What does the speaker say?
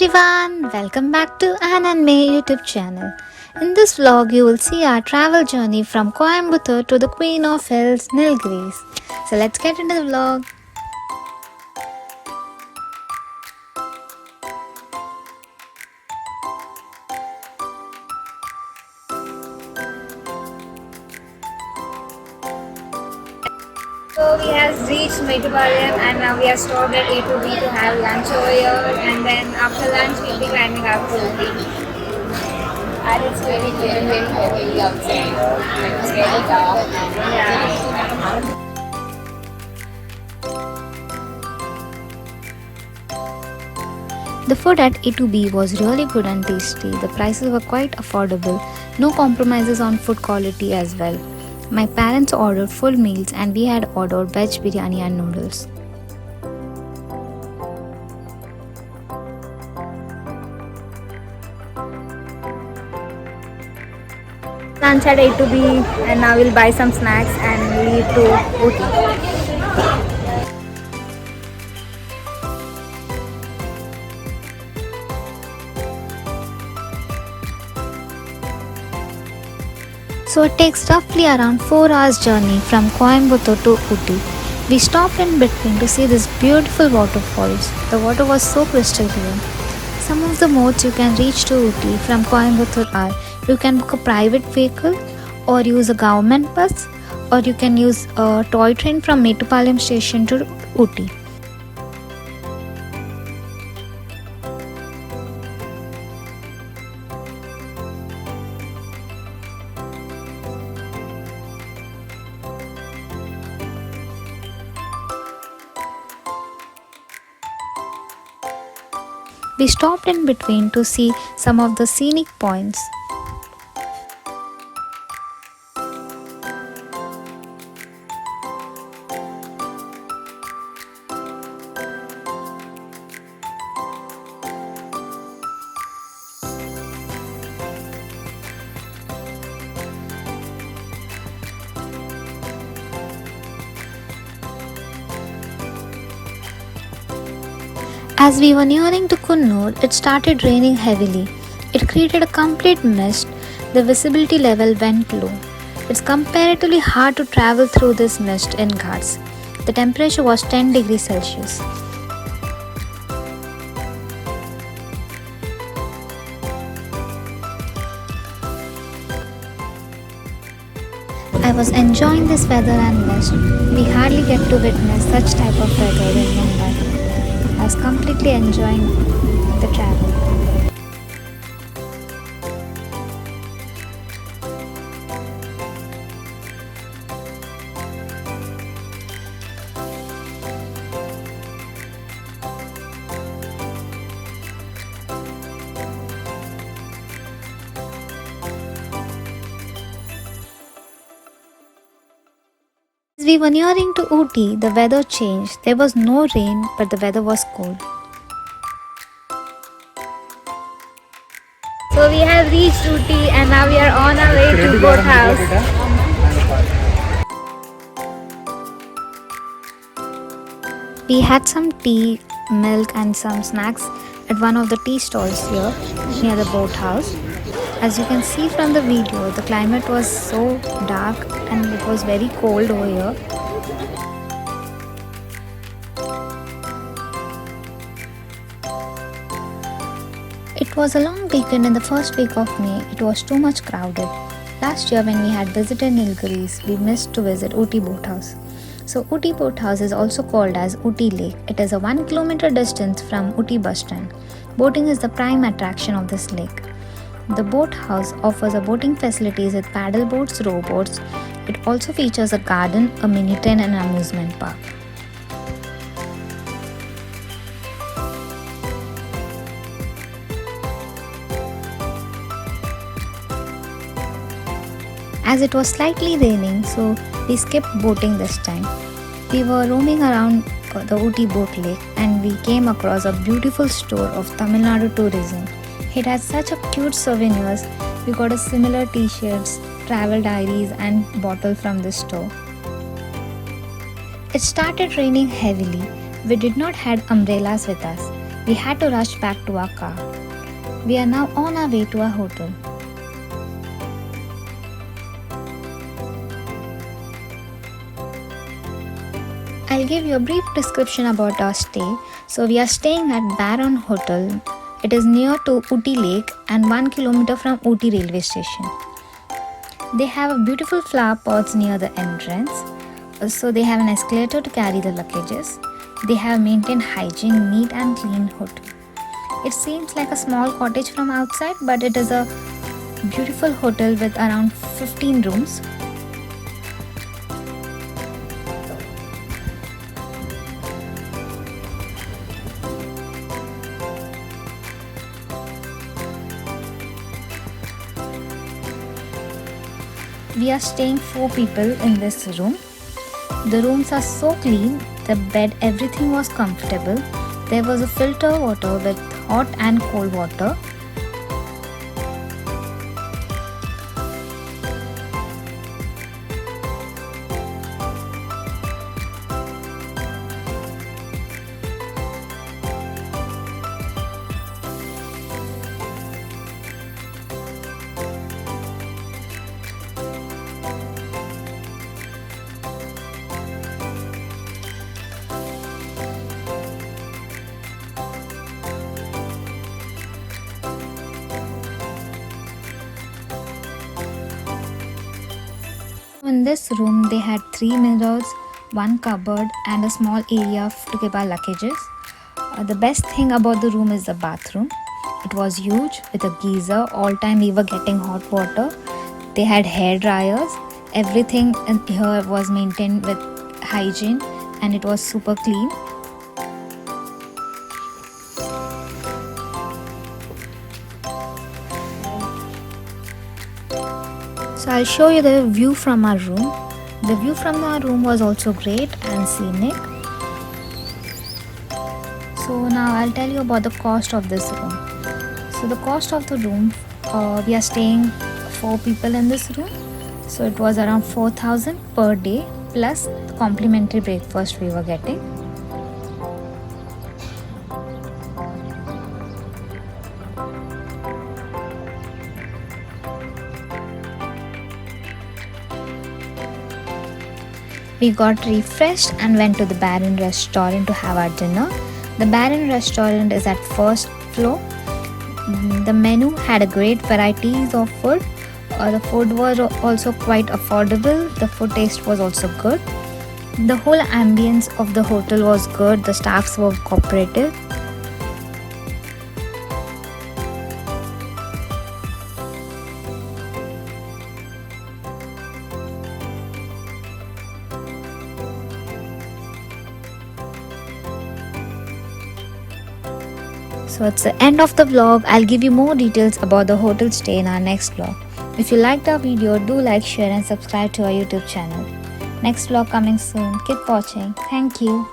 everyone, welcome back to Ann and May YouTube channel. In this vlog, you will see our travel journey from Coimbatore to the Queen of Hills, Nilgiris. So let's get into the vlog. So we have reached Metupalayam and now we have stopped at A2B to have lunch over here, and then after lunch we'll be climbing up to Ooty. And it's very, very, very heavy outside. It's very dark. Yeah. The food at A2B was really good and tasty. The prices were quite affordable. No compromises on food quality as well. My parents ordered full meals and we had ordered veg biryani and noodles. Lunch at A2B, and now we'll buy some snacks and leave to Ooty. So it takes roughly around 4 hours journey from Coimbatore to Ooty. We stopped in between to see this beautiful waterfalls. The water was so crystal clear. Some of the modes you can reach to Ooty from Coimbatore are: you can book a private vehicle or use a government bus, or you can use a toy train from Metupalayam station to Ooty. We stopped in between to see some of the scenic points. As we were nearing to Kunnur, it started raining heavily. It created a complete mist. The visibility level went low. It's comparatively hard to travel through this mist in Ghats. The temperature was 10 degrees Celsius. I was enjoying this weather and mist. We hardly get to witness such type of weather in Mumbai. I was completely enjoying the travel. As we were nearing to Ooty, the weather changed. There was no rain, but the weather was cold. So we have reached Ooty and now we are on our way to Boathouse. We had some tea, milk and some snacks at one of the tea stalls here near the boathouse. As you can see from the video, the climate was so dark and it was very cold over here. It was a long weekend in the first week of May. It was too much crowded. Last year when we had visited Nilgiris, we missed to visit Ooty Boathouse. So Ooty Boathouse is also called as Ooty Lake. It is a 1 kilometer distance from Ooty bus stand. Boating is the prime attraction of this lake. The boathouse offers a boating facilities with paddle boats, rowboats. It also features a garden, a mini train and an amusement park. As it was slightly raining, so we skipped boating this time. We were roaming around the Ooty boat lake and we came across a beautiful store of Tamil Nadu tourism. It has such a cute souvenirs. We got a similar t-shirts, travel diaries and bottle from this store. It started raining heavily. We did not had umbrellas with us. We had to rush back to our car. We are now on our way to our hotel. I'll give you a brief description about our stay. So we are staying at Baron Hotel. It is near to Ooty Lake and 1 kilometer from Ooty railway station. They have beautiful flower pots near the entrance. So they have an escalator to carry the luggages. They have maintained hygiene, neat and clean hotel. It seems like a small cottage from outside, but it is a beautiful hotel with around 15 rooms. We are staying 4 people in this room. The rooms are so clean, the bed, everything was comfortable. There was a filter water with hot and cold water. In this room, they had 3 mirrors, 1 cupboard, and a small area to keep our luggages. The best thing about the room is the bathroom. It was huge with a geyser. All time we were getting hot water. They had hair dryers. Everything in here was maintained with hygiene, and it was super clean. So I'll show you the view from our room. The view from our room was also great and scenic. So now I'll tell you about the cost of this room. So the cost of the room, we are staying 4 people in this room. So it was around 4,000 per day plus the complimentary breakfast we were getting. We got refreshed and went to the Baron restaurant to have our dinner. The Baron restaurant is at first floor. The menu had a great varieties of food. The food was also quite affordable. The food taste was also good. The whole ambience of the hotel was good. The staffs were cooperative. So it's the end of the vlog. I'll give you more details about the hotel stay in our next vlog. If you liked our video, do like, share and subscribe to our YouTube channel. Next vlog coming soon. Keep watching. Thank you.